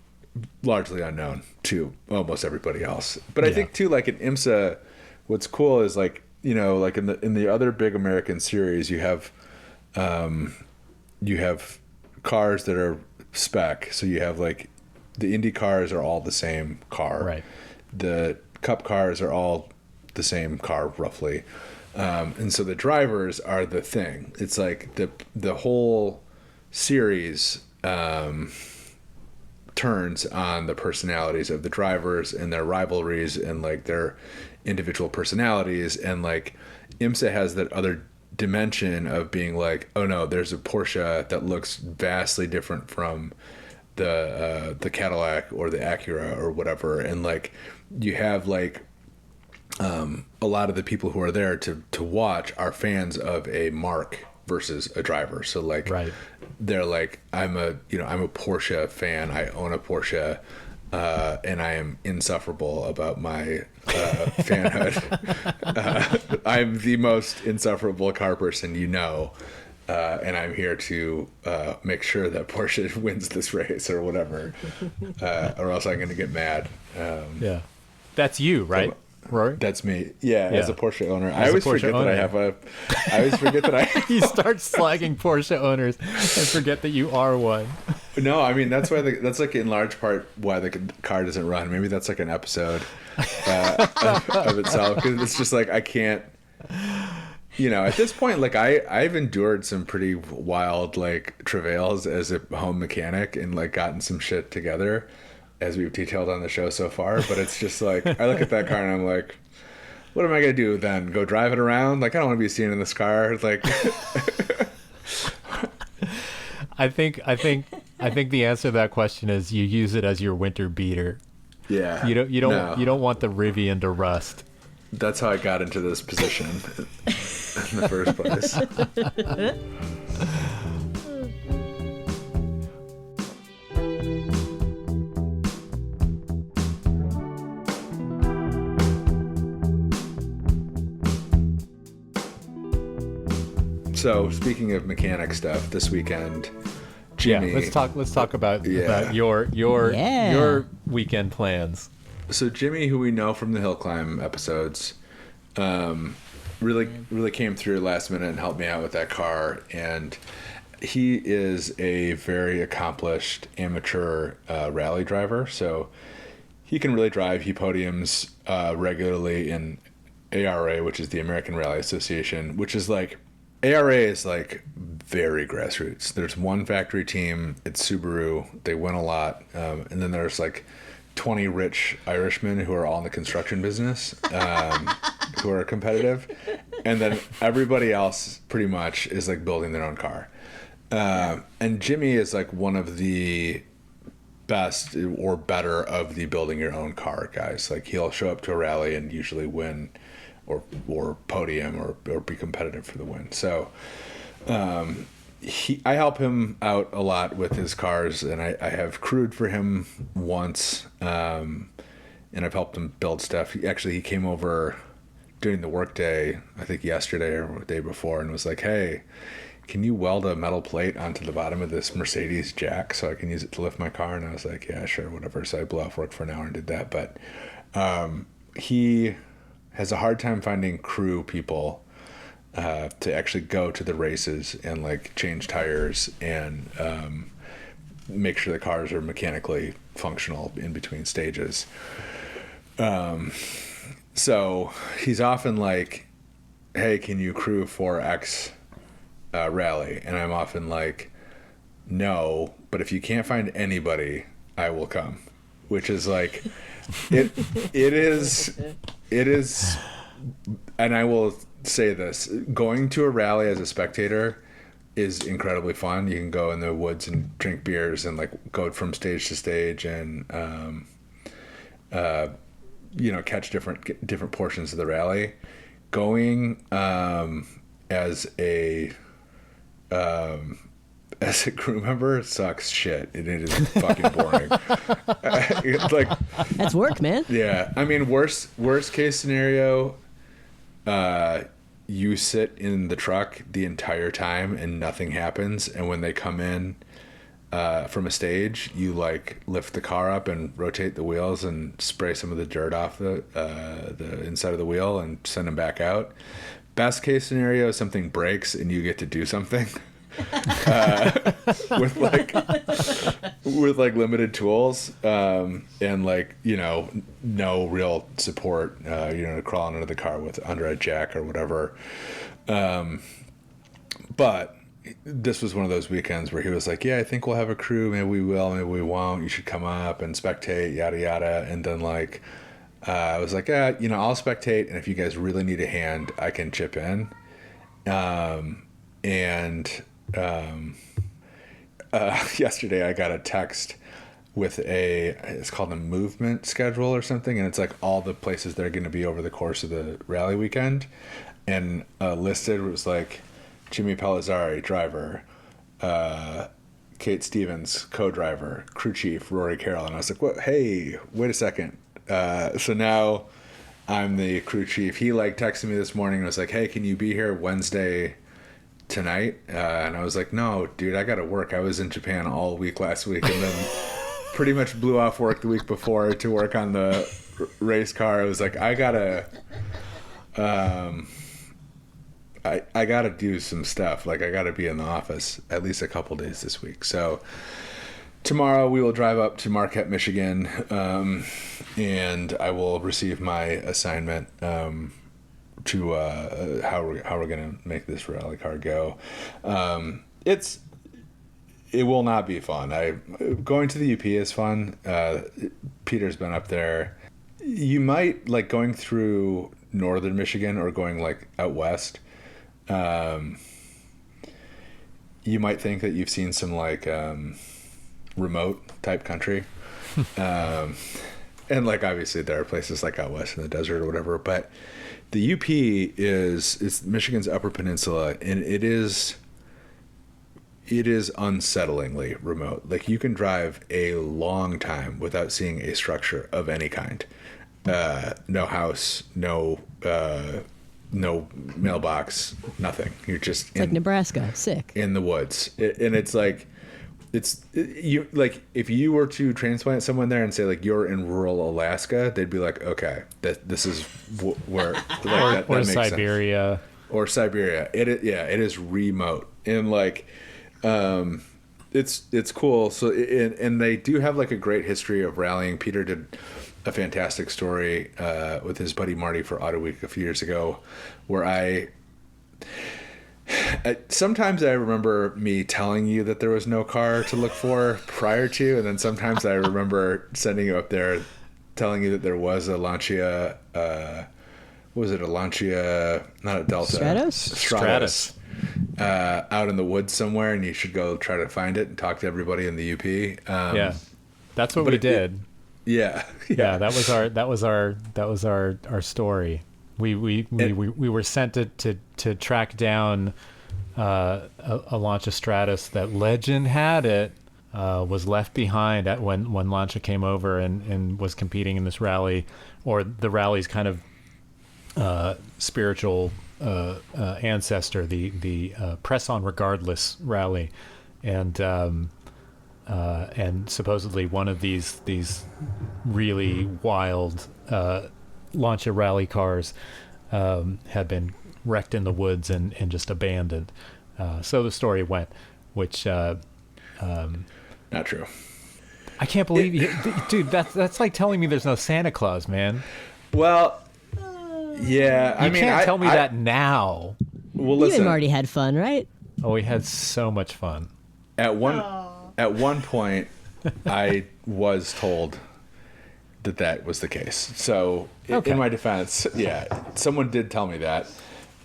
largely unknown to almost everybody else. But I think too, like in IMSA, what's cool is like like in the other big American series, you have cars that are spec. So you have like the Indy cars are all the same car. Right. The Cup cars are all the same car roughly. And so the drivers are the thing. It's like the whole series turns on the personalities of the drivers and their rivalries and like their individual personalities. And like IMSA has that other dimension of being like, oh no, there's a Porsche that looks vastly different from the Cadillac or the Acura or whatever. And like you have like a lot of the people who are there to watch are fans of a marque versus a driver. So like Right. they're like, I'm a Porsche fan. I own a Porsche. And I am insufferable about my fanhood. I'm the most insufferable car person and I'm here to make sure that Porsche wins this race or whatever, or else I'm going to get mad. Yeah. That's you, right, Rory? That's me. Yeah, as a Porsche owner. I a always Porsche forget owner. that I have a. I always forget that I. You start slagging Porsche owners and forget that you are one. No, I mean that's why that's like in large part why the car doesn't run. Maybe that's like an episode of itself, because it's just like I can't. At this point, like I've endured some pretty wild like travails as a home mechanic and like gotten some shit together, as we've detailed on the show so far. But it's just like I look at that car and I'm like, what am I gonna do then? Go drive it around? Like I don't want to be seen in this car. Like. I think the answer to that question is you use it as your winter beater. Yeah. You don't want the Rivian to rust. That's how I got into this position in the first place. So speaking of mechanic stuff, this weekend, Jimmy. Yeah, let's talk about your weekend plans. So Jimmy, who we know from the Hill Climb episodes, really came through last minute and helped me out with that car. And he is a very accomplished amateur rally driver. So he can really drive. He podiums regularly in ARA, which is the American Rally Association, which is like, ARA is like very grassroots. There's one factory team. It's Subaru. They win a lot. And then there's like 20 rich Irishmen who are all in the construction business, who are competitive. And then everybody else pretty much is like building their own car. And Jimmy is like one of the best or better of the building your own car guys. Like he'll show up to a rally and usually win or podium or be competitive for the win. So I help him out a lot with his cars, and I have crewed for him once, and I've helped him build stuff. He came over during the workday, I think yesterday or the day before, and was like, hey, can you weld a metal plate onto the bottom of this Mercedes jack so I can use it to lift my car? And I was like, yeah, sure, whatever. So I blew off work for an hour and did that. But he has a hard time finding crew people to actually go to the races and like change tires and make sure the cars are mechanically functional in between stages. So he's often like, hey, can you crew for X rally? And I'm often like, no, but if you can't find anybody, I will come. Which is like, it is, and I will say this, going to a rally as a spectator is incredibly fun. You can go in the woods and drink beers and like go from stage to stage and catch different portions of the rally. Going as a crew member sucks shit, and it is fucking boring. It's like, That's work, man. yeah, I mean, worst case scenario, you sit in the truck the entire time and nothing happens, and when they come in, from a stage, you like lift the car up and rotate the wheels and spray some of the dirt off the inside of the wheel and send them back out. Best case scenario, something breaks and you get to do something with like limited tools, and like, you know, no real support, you know, crawling under the car with under a jack or whatever. But this was one of those weekends where he was like, yeah, I think we'll have a crew. Maybe we will, maybe we won't. You should come up and spectate, yada, yada. And then like, I was like, you know, I'll spectate. And if you guys really need a hand, I can chip in. Yesterday I got a text with it's called a movement schedule or something. And it's like all the places that are going to be over the course of the rally weekend. And listed was like, Jimmy Pellizzari, driver, Kate Stevens, co-driver, crew chief, Rory Carroll. And I was like, what? Hey, wait a second. So now I'm the crew chief. He like texted me this morning and was like, hey, can you be here Wednesday tonight? And I was like, no, dude, I got to work. I was in Japan all week last week and then pretty much blew off work the week before to work on the race car. I was like, I gotta do some stuff. Like, I gotta be in the office at least a couple days this week. So tomorrow we will drive up to Marquette, Michigan, and I will receive my assignment to how we're gonna make this rally car go. It will not be fun. Going to the UP is fun. Peter's been up there. You might like going through northern Michigan or going like out west. You might think that you've seen some like remote type country, and like obviously there are places like out west in the desert or whatever, but the UP it's Michigan's Upper Peninsula, and it is unsettlingly remote. Like you can drive a long time without seeing a structure of any kind, no house, no mailbox, nothing. You're just like Nebraska, sick in the woods, and it's like you like if you were to transplant someone there and say like you're in rural Alaska, they'd be like, okay, this is where like, or Siberia sense. Or Siberia. It is remote, and like it's cool. So and they do have like a great history of rallying. Peter did a fantastic story with his buddy Marty for Auto Week a few years ago, where sometimes I remember me telling you that there was no car to look for prior to, and then sometimes I remember sending you up there telling you that there was a Lancia, was it a Lancia, not a Delta? Stratus. Out in the woods somewhere, and you should go try to find it and talk to everybody in the UP. Yeah, that's what we did. Yeah. That was our story. We were sent to track down a Lancia Stratus that legend had it was left behind when Lancia came over and was competing in this rally, or the rally's kind of spiritual ancestor, the Press On Regardless rally, and supposedly one of these really wild Lancia rally cars had been wrecked in the woods and just abandoned. So the story went, which not true. I can't believe you, dude. That's like telling me there's no Santa Claus, man. Well, yeah. You can't tell me that now. Well, you listen. and Marty had fun, right? Oh, we had so much fun. At one point, I was told that was the case. So in my defense, yeah, someone did tell me that.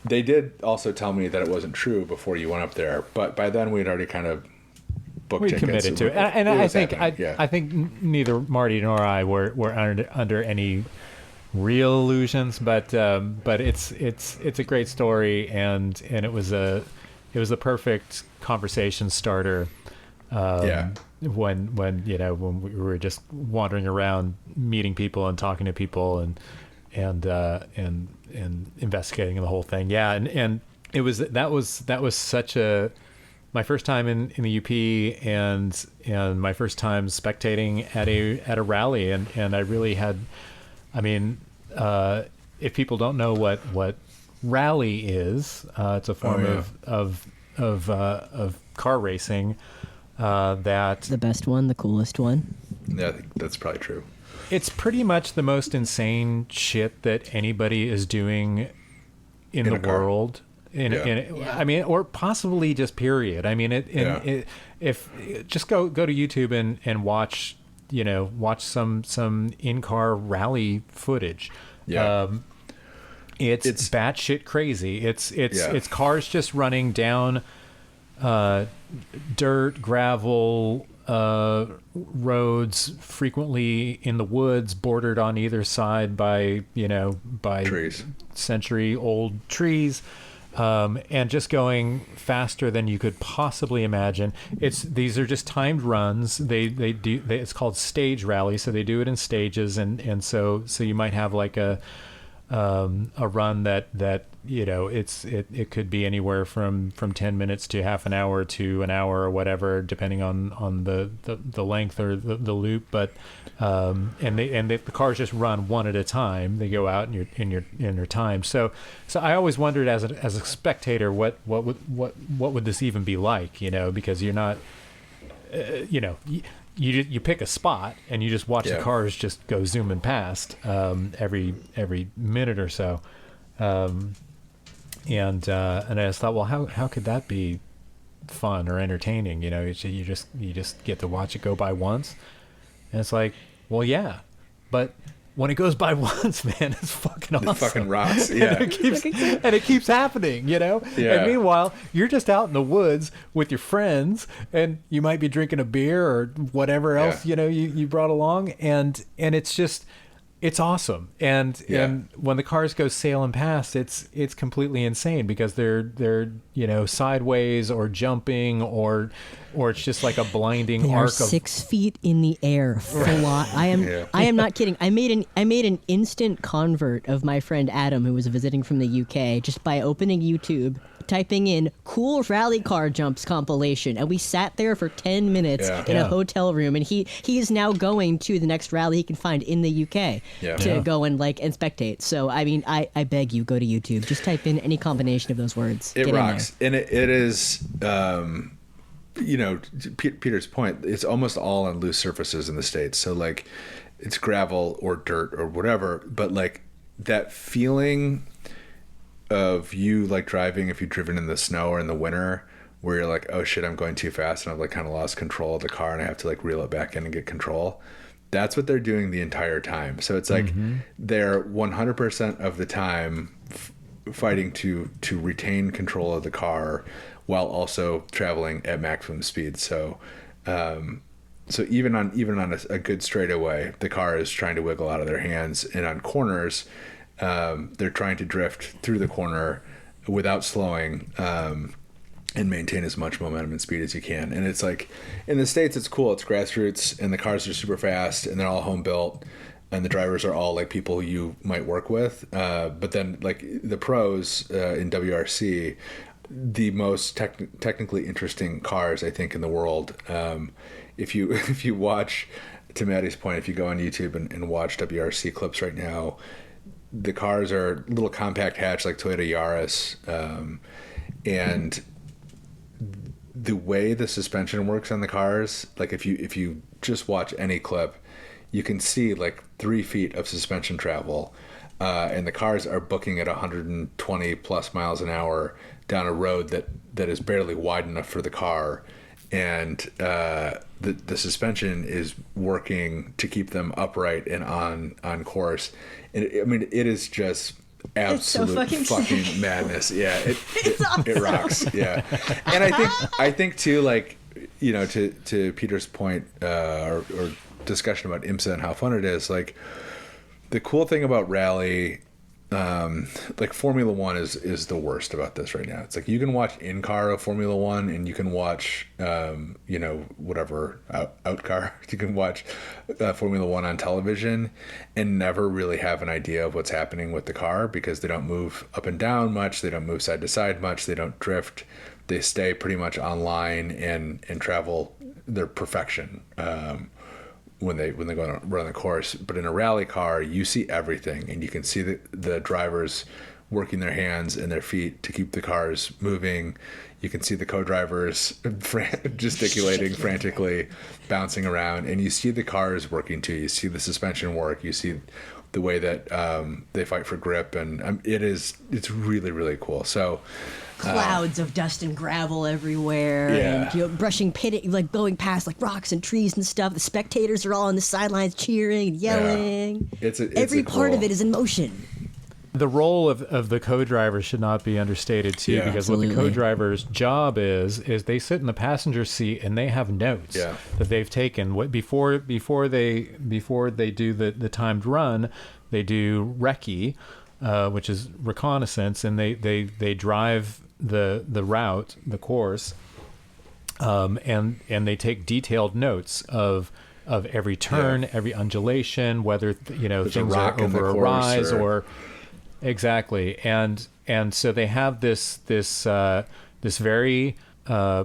They did also tell me that it wasn't true before you went up there, but by then we'd already kind of booked tickets. We committed to it, and I think neither Marty nor I were under any real illusions, but it's a great story, and it was the perfect conversation starter. When we were just wandering around, meeting people and talking to people and investigating the whole thing. Yeah, and it was that was such a my first time in the UP and my first time spectating at a rally, and I really had, I mean, if people don't know what rally is, it's a form of car racing that The best one, the coolest one. Yeah, I think that's probably true. it's pretty much the most insane shit that anybody is doing in In the a car. world. I mean, or possibly just period. I mean, if just go to YouTube and watch, watch some in-car rally footage. Yeah. It's batshit crazy. It's cars just running down dirt, gravel, roads, frequently in the woods, bordered on either side by Trees. century-old trees, and just going faster than you could possibly imagine. These are just timed runs. It's called stage rally, so they do it in stages, and so you might have like a run that it could be anywhere from 10 minutes to half an hour to an hour or whatever, depending on the length or the loop. But the cars just run one at a time. They go out in your time. So I always wondered as a spectator what would this even be like, because you're not you pick a spot and you just watch the cars just go zooming past every minute or so, and I just thought, well, how could that be fun or entertaining? You just get to watch it go by once, and it's like, well, yeah, but when it goes by once, man, it's fucking awesome. It fucking rocks. Yeah. And it keeps happening, Yeah. And meanwhile, you're just out in the woods with your friends, and you might be drinking a beer or whatever else, you brought along, and it's awesome. And when the cars go sailing past, it's completely insane because they're sideways or jumping or it's just like a blinding They arc are of 6 feet in the air, full on. I am not kidding. I made an instant convert of my friend Adam, who was visiting from the UK, just by opening YouTube, typing in "cool rally car jumps compilation," and we sat there for 10 minutes in a hotel room. And he is now going to the next rally he can find in the UK to go and spectate. So I mean, I beg you, go to YouTube, just type in any combination of those words. It Get rocks, in there. and it is. To Peter's point, it's almost all on loose surfaces in the States. So like it's gravel or dirt or whatever, but like that feeling of you like driving, if you've driven in the snow or in the winter, where you're like, oh shit, I'm going too fast and I've like kind of lost control of the car and I have to like reel it back in and get control. That's what they're doing the entire time. So it's like they're 100% of the time fighting to retain control of the car while also traveling at maximum speed. So even on a good straightaway, the car is trying to wiggle out of their hands, and on corners, they're trying to drift through the corner without slowing, and maintain as much momentum and speed as you can. And it's like in the States, it's cool. It's grassroots, and the cars are super fast, and they're all home built, and the drivers are all like people you might work with. But then like the pros in WRC, the most technically interesting cars I think in the world. If you watch, to Maddie's point, if you go on YouTube and watch WRC clips right now, the cars are little compact hatch like Toyota Yaris, and the way the suspension works on the cars, like if you just watch any clip, you can see like 3 feet of suspension travel, and the cars are booking at 120 plus miles an hour down a road that is barely wide enough for the car, and the suspension is working to keep them upright and on course. And it is just absolute fucking madness. Yeah, it rocks. Yeah, and I think too, like, to Peter's point, or discussion about IMSA and how fun it is, like the cool thing about rally, like Formula One is the worst about this right now. It's like you can watch in-car of Formula One, and you can watch whatever out car, you can watch Formula One on television and never really have an idea of what's happening with the car, because they don't move up and down much, they don't move side to side much, they don't drift they stay pretty much online and travel their perfection when they go to run the course. But in a rally car, you see everything, and you can see the drivers working their hands and their feet to keep the cars moving. You can see the co-drivers gesticulating frantically, bouncing around, and you see the cars working too. You see the suspension work. You see the way that they fight for grip, and it's really, really cool. So clouds of dust and gravel everywhere, Yeah. and brushing like going past like rocks and trees and stuff. The spectators are all on the sidelines cheering and yelling. It's every part of cool- it is in motion. The role of the co-driver should not be understated too, Yeah. because what the Absolutely. co-driver's job is they sit in the passenger seat and they have notes Yeah. that they've taken. Before they do the timed run, they do recce, which is reconnaissance, and they drive the route, the course, and they take detailed notes of every turn, every undulation, whether There's a things rock are in the over a course rise or- exactly, and so they have this very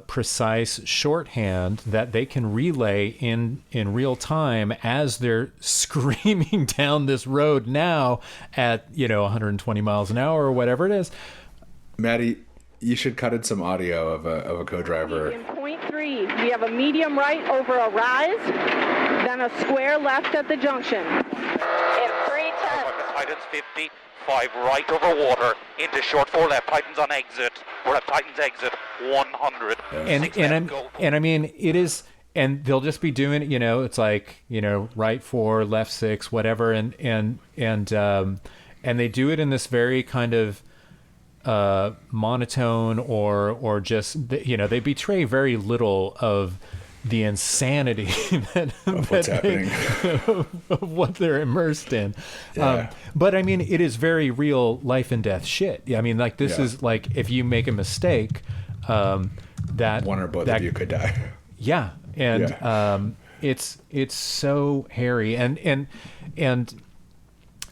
precise shorthand that they can relay in real time as they're screaming down this road now at 120 miles an hour or whatever it is. Maddie, you should cut in some audio of a co-driver. In point 3, we have a medium right over a rise, then a square left at the junction. In 310. Titans 50, 5 right over water, into short 4 left, Titans on exit. We're at Titans exit 100. And I mean it is, and they'll just be doing it, it's like right 4 left 6 whatever, and they do it in this very kind of monotone or just they betray very little of the insanity Of what's happening. of what they're immersed in. Yeah. But I mean, it is very real life and death shit. I mean, like this Yeah. is like if you make a mistake, that One or both that, of you could die. yeah, and Yeah. it's so hairy, and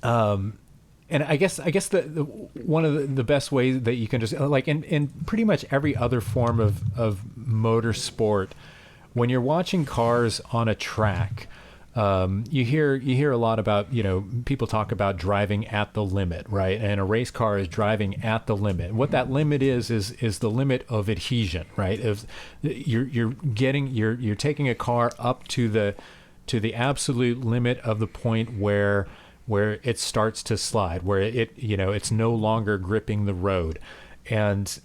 I guess the one of the best ways that you can just like in pretty much every other form of motorsport, when you're watching cars on a track, you hear a lot about people talk about driving at the limit, right? And a race car is driving at the limit. What that limit is the lit of adhesion, right? If you're taking a car up to the absolute limit of the point where it starts to slide, where it's no longer gripping the road, and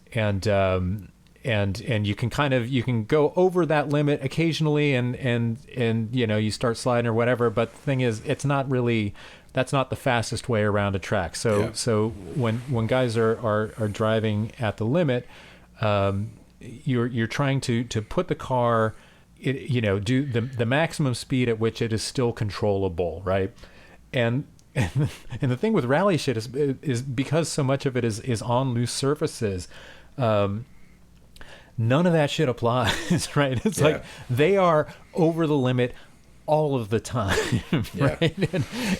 you can go over that limit occasionally, and you start sliding or whatever. But the thing is, that's not the fastest way around a track. So Yeah. so when guys are driving at the limit, you're trying to put the car, do the maximum speed at which it is still controllable, right? And the thing with rally shit is because so much of it is on loose surfaces, none of that shit applies, right? It's like they are over the limit all of the time, right?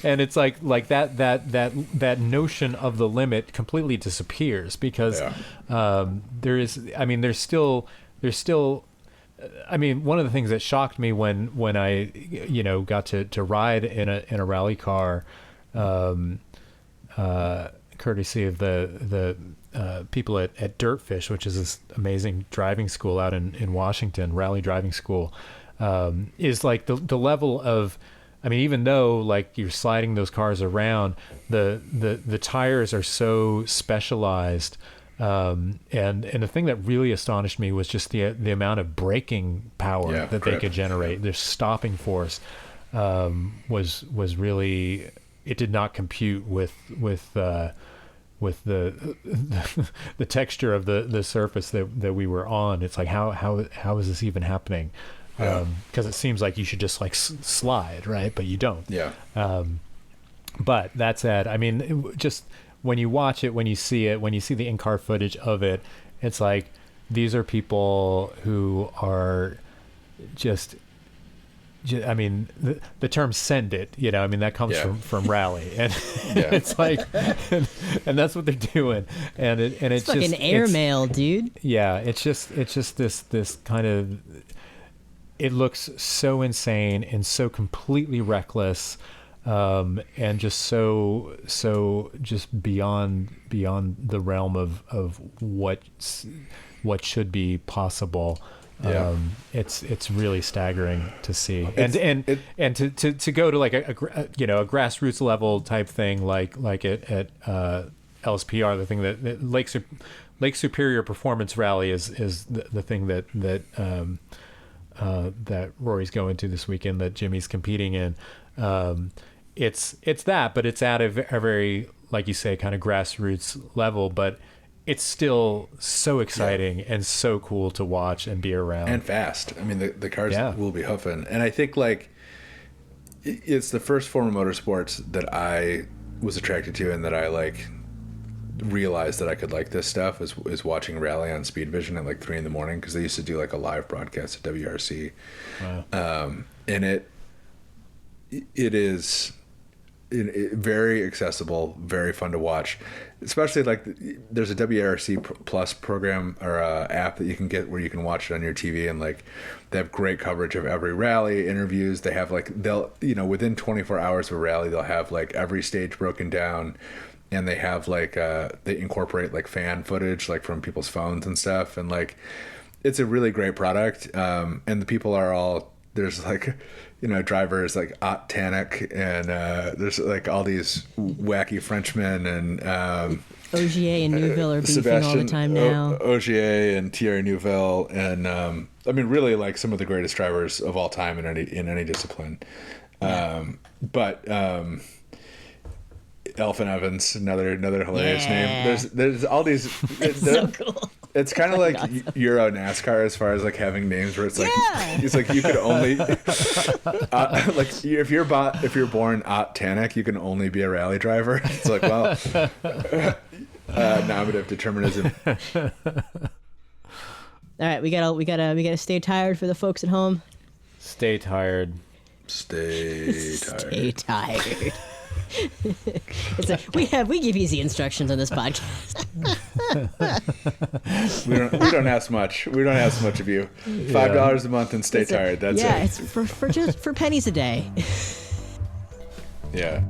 And it's like that notion of the limit completely disappears because there's still one of the things that shocked me when I got to ride in a rally car, courtesy of the people at Dirtfish, which is this amazing driving school out in Washington, rally driving school, is like the level of, even though like you're sliding those cars around, the tires are so specialized. And the thing that really astonished me was just the amount of braking power that they could generate. Their stopping force was really, it did not compute with the texture of the surface that we were on. It's like how is this even happening? Because it seems like you should just like slide, right? But you don't. Yeah. But that said, just when you watch it, when you see the in-car footage of it, it's like these are people who are just I mean, the term "send it," I mean, that comes from rally, and it's like, and that's what they're doing, and it's fucking just airmail, dude. Yeah, it's just this kind of, it looks so insane and so completely reckless, and just so just beyond the realm of what should be possible. Yeah. It's really staggering to see, and to go to like a grassroots level type thing like at LSPR, the thing that Lake Superior Performance Rally is the thing that Rory's going to this weekend, that Jimmy's competing in. It's that, but it's at a very, like you say, kind of grassroots level, but it's still so exciting and so cool to watch and be around. And fast. I mean, the cars will be hoofing. And I think, like, it's the first form of motorsports that I was attracted to and that I, like, realized that I could like this stuff is watching rally on Speed Vision at, like, 3 a.m, because they used to do, like, a live broadcast at WRC. Wow. And it is very accessible, very fun to watch. Especially, like, there's a WRC Plus program or app that you can get where you can watch it on your TV, and, like, they have great coverage of every rally, interviews. They have, like, they'll, within 24 hours of a rally, they'll have, like, every stage broken down, and they have, like, they incorporate, like, fan footage, like, from people's phones and stuff, and, like, it's a really great product. And the people are all, there's, like, drivers like Ott Tanek, and there's, like, all these wacky Frenchmen, and Ogier and Neuville are beefing all the time now. Ogier and Thierry Neuville, and I mean, really, like, some of the greatest drivers of all time in any discipline. But Elfyn Evans, another hilarious name. There's all these. So cool. It's kind of like awesome. Euro NASCAR as far as, like, having names where it's like, it's like you could only like, if you're born Ott Tanek, you can only be a rally driver. It's like, well, nominative determinism. All right, we gotta stay tired for the folks at home. Stay tired. Stay tired. We give easy instructions on this podcast. we don't ask much. We don't ask much of you. $5 a month and stay tired. That's it. Yeah, it's for pennies a day. Yeah.